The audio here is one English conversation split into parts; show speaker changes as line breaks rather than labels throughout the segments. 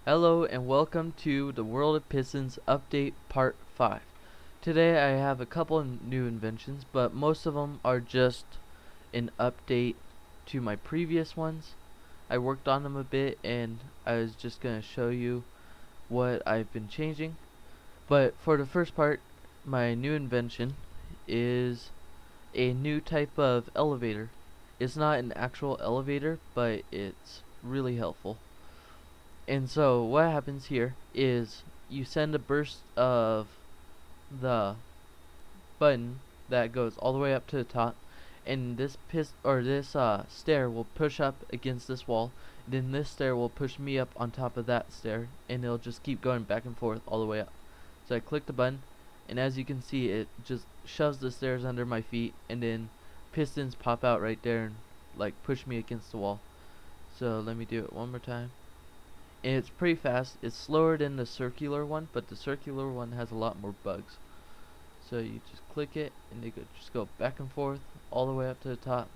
Hello and welcome to the World of Pistons Update Part 5. Today I have a couple of new inventions, but most of them are just an update to my previous ones. I worked on them a bit and I was just going to show you what I've been changing. But for the first part, my new invention is a new type of elevator. It's not an actual elevator, but it's really helpful. And so what happens here is you send a burst of the button that goes all the way up to the top, and this stair will push up against this wall. Then this stair will push me up on top of that stair, and it'll just keep going back and forth all the way up. So I click the button, and as you can see, it just shoves the stairs under my feet, and then pistons pop out right there and like push me against the wall. So let me do it one more time. And it's pretty fast. It's slower than the circular one, but the circular one has a lot more bugs. So you just click it and they just go back and forth all the way up to the top.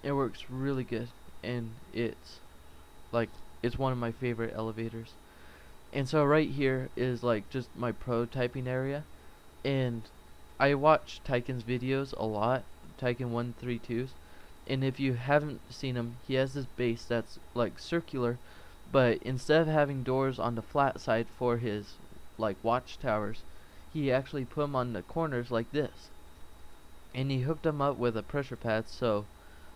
It works really good, and it's one of my favorite elevators. And so right here is like just my prototyping area, and I watch Tyken's videos a lot, Tyken 132s, and if you haven't seen him, he has this base that's like circular, but instead of having doors on the flat side for his like watchtowers, he actually put them on the corners like this. And he hooked them up with a pressure pad, so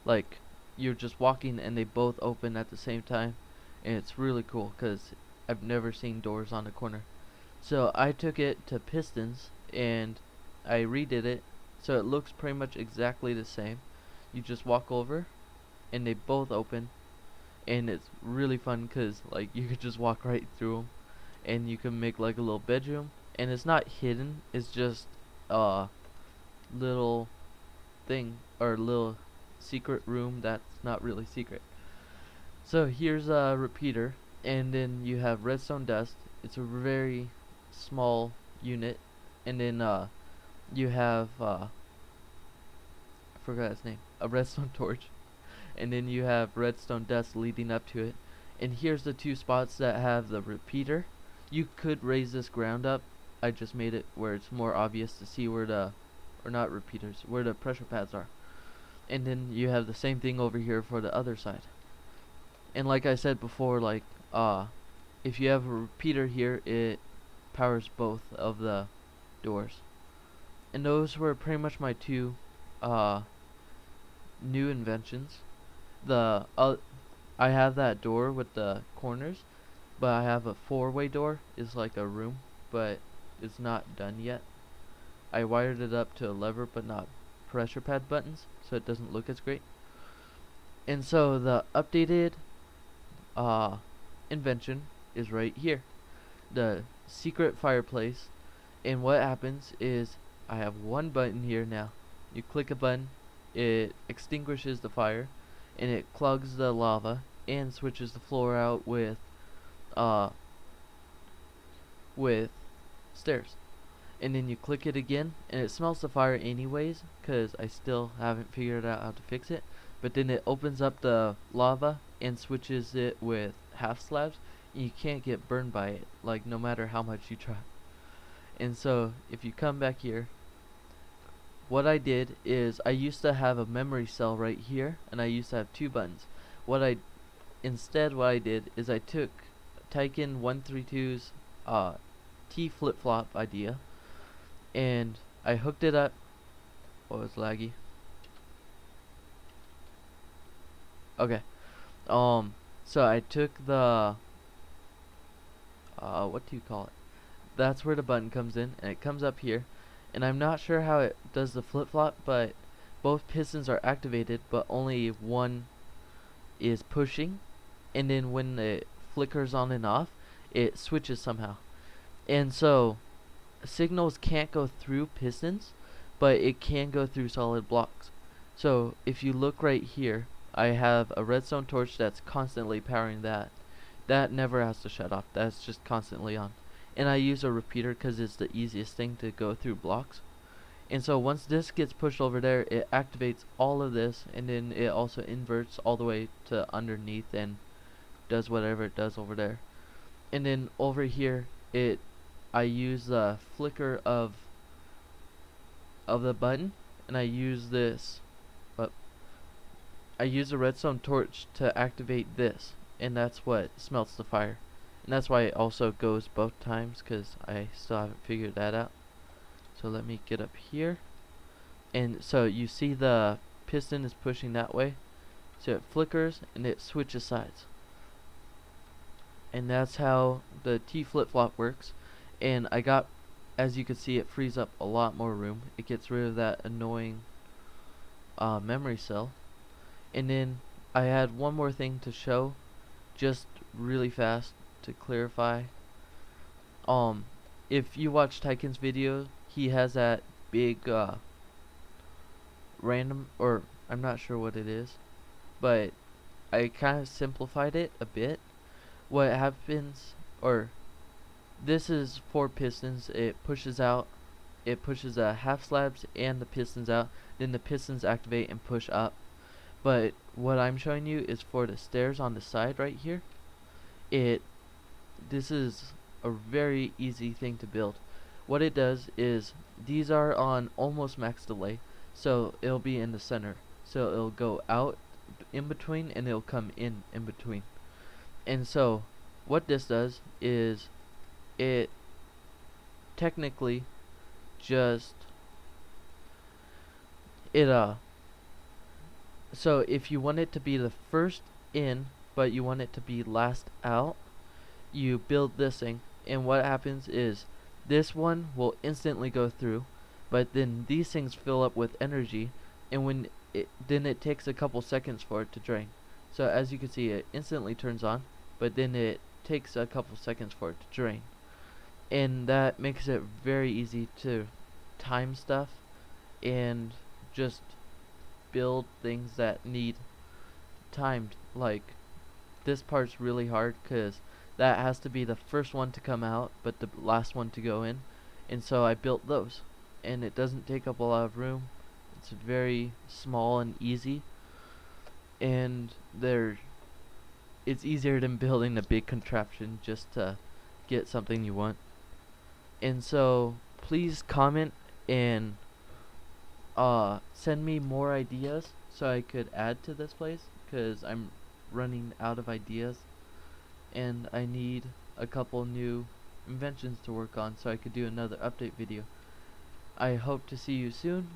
like you're just walking and they both open at the same time. And it's really cool because I've never seen doors on the corner. So I took it to pistons and I redid it so it looks pretty much exactly the same. You just walk over and they both open, and it's really fun because like you could just walk right through them, and you can make like a little bedroom, and it's not hidden, it's just a little thing or little secret room that's not really secret. So here's a repeater, and then you have redstone dust. It's a very small unit, and then you have I forgot its name, a redstone torch, and then you have redstone dust leading up to it. And here's the two spots that have the repeater. You could raise this ground up. I just made it where it's more obvious to see where the, or not repeaters, where the pressure pads are. And then you have the same thing over here for the other side. And like I said before, like if you have a repeater here, it powers both of the doors. And those were pretty much my two new inventions. I have that door with the corners, but I have a four-way door. It's like a room, but it's not done yet. I wired it up to a lever but not pressure pad buttons, so it doesn't look as great. And so the updated invention is right here, the secret fireplace. And what happens is I have one button here now. You click a button, it extinguishes the fire, and it clogs the lava and switches the floor out with stairs. And then you click it again, and it smells the fire anyways, because I still haven't figured out how to fix it. But then it opens up the lava and switches it with half slabs, and you can't get burned by it, like no matter how much you try. And so if you come back here, what I did is I used to have a memory cell right here, and I used to have two buttons. What I did is I took Tyken 132's T flip-flop idea, and I hooked it up. Oh, it's laggy. Okay. So I took the what do you call it? That's where the button comes in, and it comes up here. And I'm not sure how it does the flip-flop, but both pistons are activated, but only one is pushing. And then when it flickers on and off, it switches somehow. And so signals can't go through pistons, but it can go through solid blocks. So if you look right here, I have a redstone torch that's constantly powering that. That never has to shut off. That's just constantly on. And I use a repeater because it's the easiest thing to go through blocks. And so once this gets pushed over there, it activates all of this, and then it also inverts all the way to underneath and does whatever it does over there. and then over here I use the flicker of the button, and I use this, but I use a redstone torch to activate this, and that's what smelts the fire. And that's why it also goes both times, because I still haven't figured that out. So let me get up here, and so you see the piston is pushing that way, so it flickers and it switches sides. And that's how the T flip-flop works. And I got, as you can see, it frees up a lot more room. It gets rid of that annoying memory cell. And then I had one more thing to show, just really fast to clarify. If you watch Tykin's video, he has that big random, or I'm not sure what it is, but I kind of simplified it a bit. What happens, or this is 4 pistons. It pushes the half slabs and the pistons out, then the pistons activate and push up. But what I'm showing you is for the stairs on the side right here. This is a very easy thing to build. What it does is, these are on almost max delay, so it'll be in the center, so it'll go out in between and it'll come in between. And so what this does is, it technically just so if you want it to be the first in but you want it to be last out, you build this thing, and what happens is this one will instantly go through, but then these things fill up with energy, and when then it takes a couple seconds for it to drain. So as you can see, it instantly turns on, but then it takes a couple seconds for it to drain. And that makes it very easy to time stuff and just build things that need timed. Like, this part's really hard because that has to be the first one to come out but the last one to go in, and so I built those, and it doesn't take up a lot of room. It's very small and easy, and it's easier than building a big contraption just to get something you want. And so please comment and send me more ideas so I could add to this place, because I'm running out of ideas and I need a couple new inventions to work on so I could do another update video. I hope to see you soon,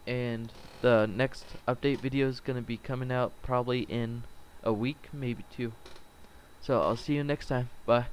and the next update video is going to be coming out probably in a week, maybe 2. So I'll see you next time. Bye.